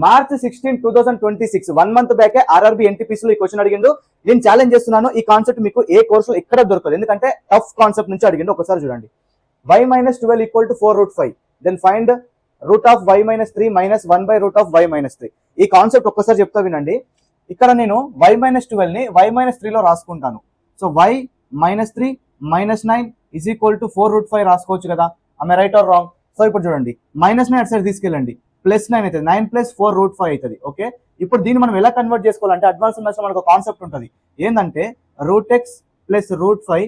March 16, 2026 1 month బ్యాకే RRB NTPC లో ఈ question అడిగిండు. నేను ఛాలెంజ్ చేస్తున్నాను, ఈ కాన్సెప్ట్ మీకు ఏ కోర్సులో ఎక్కడ దొరకదు, ఎందుకంటే టఫ్ కాన్సెప్ట్ నుంచి అడిగిండు. ఒకసారి చూడండి. y - 12 = 4√5, then find root of y - 3 - 1 by root of y - 3. ఈ కాన్సెప్ట్ ఒక్కసారి చెప్తా వినండి. ఇక్కడ నేను y - 12 ని y - 3 లో రాసుకుంటాను. సో y - 3 - 9 = 4√5 రాసుకోవచ్చు కదా. ఆమె రైట్ ఆర్ రాంగ్? సో ఇప్పుడు చూడండి, -9 అటు సైడ్ తీసుకెళ్ళండి, +9 అవుతుంది, 9 + 4 √5 అవుతుంది. ఓకే, ఇప్పుడు దీన్ని మనం ఎలా కన్వర్ట్ చేసుకోవాలంటే అడ్వాన్స్ మ్యాథ్స్ లో మనకు కాన్సెప్ట్ ఉంటుంది. ఏంటంటే √x + √5²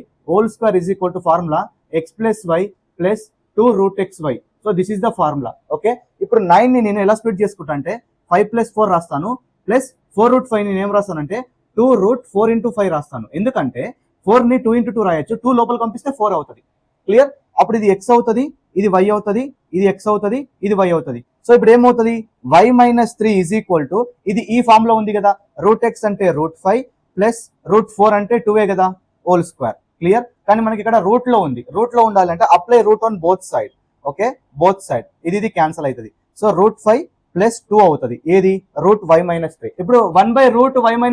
= formula x + y + 2√xy. So this is the formula. Okay, ఇప్పుడు 9 ని నేను ఎలా స్ప్లిట్ చేసుకుంటా అంటే 5 + 4 రాస్తాను, ప్లస్ 4√5 ని ఏం రాస్తానంటే 2√4 × 5 రాస్తాను. ఎందుకంటే 4 ని 2 × 2 రాయొచ్చు, 2 లోపల పంపిస్తే 4 అవుతుంది. క్లియర్? అప్పుడు ఇది x అవుతుంది, ఇది y అవుతుంది, ఇది x అవుతుంది, ఇది y అవుతుంది. సో ఇప్పుడు ఏమవుతుంది, y - 3 ఇది ఈ ఫామ్ లో ఉంది కదా, √x అంటే √5 ప్లస్ √4 అంటే 2 కదా, హోల్ స్క్వేర్. క్లియర్? కానీ మనకి ఇక్కడ రూట్ లో ఉంది, రూట్ లో ఉండాలంటే apply root on both side. Okay, both side ఇది క్యాన్సల్ అవుతుంది. సో √5 + 2 అవుతుంది, ఏది రూట్ y - 3. ఇప్పుడు 1/√y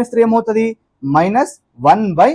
- 3 ఏమవుతుంది, -1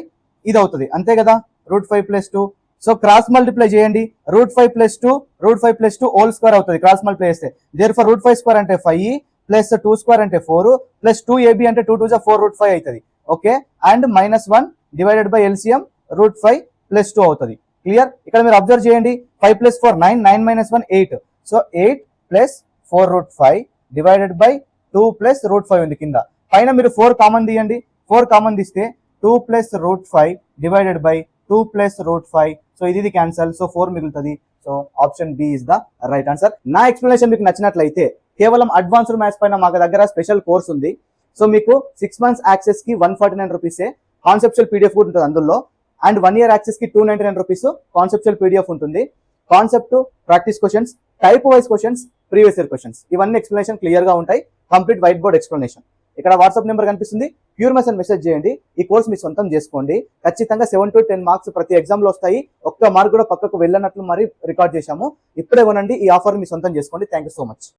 ఇది అవుతుంది, అంతే కదా, √5 + 2. సో క్రాస్ మల్టిప్లై చేయండి, √5 + 2 √5 + 2 హోల్ స్క్వేర్ అవుతుంది క్రాస్ మల్టిప్లై చేస్తే. దేర్ఫోర్ √5² అంటే 5 ప్లస్ 2² అంటే 4 ప్లస్ 2ab అంటే 2 2 4 √5 అవుతుంది. Okay, and -1 divided by LCM √5 + 2 అవుతుంది. క్లియర్? ఇక్కడ మీరు అబ్జర్వ్ చేయండి, 5 + 4 9, 9 - 1 8. సో 8 + 4 √5 డివైడెడ్ బై 2 + √5 ఉంది కింద. పైన మీరు 4 కామన్ తీయండి, 4 కామన్ తీస్తే 2 + √5 డివైడెడ్ బై 2 + √5. సో ఇది క్యాన్సల్, సో 4 మిగులుతుంది. So option B is the right answer. నా ఎక్స్ప్లెనేషన్ మీకు నచ్చినట్లయితే కేవలం అడ్వాన్స్డ్ మ్యాథ్స్ పైన మా దగ్గర స్పెషల్ కోర్స్ ఉంది. సో మీకు 6 months యాక్సెస్ కి 149 రూపీసే, కాన్సెప్చువల్ పీడిఎఫ్ కూడా ఉంటుంది అందులో. అండ్ 1 year యాక్సెస్ కి 299 రూపీస్ కాన్సెప్చువల్ పీడిఎఫ్ ఉంటుంది. Concept, practice questions, type wise questions, previous year questions, ఇవన్నీ ఎక్స్ప్లెనేషన్ క్లియర్ గా ఉంటాయి. Complete white board explanation. ఇక్కడ వాట్సాప్ నెంబర్ కనిపిస్తుంది, ప్యూర్ మ్యాథ్స్ అని మెసేజ్ చేయండి. ఈ కోర్స్ మీ సొంతం చేసుకోండి. ఖచ్చితంగా 7 to 10 మార్క్స్ ప్రతి ఎగ్జామ్ లో వస్తాయి. ఒక్క మార్క్ కూడా పక్కకు వెళ్ళనట్లు మరి రికార్డ్ చేశాము. ఇప్పుడే కొనండి, ఈ ఆఫర్ మీ సొంతం చేసుకోండి. Thank you so much.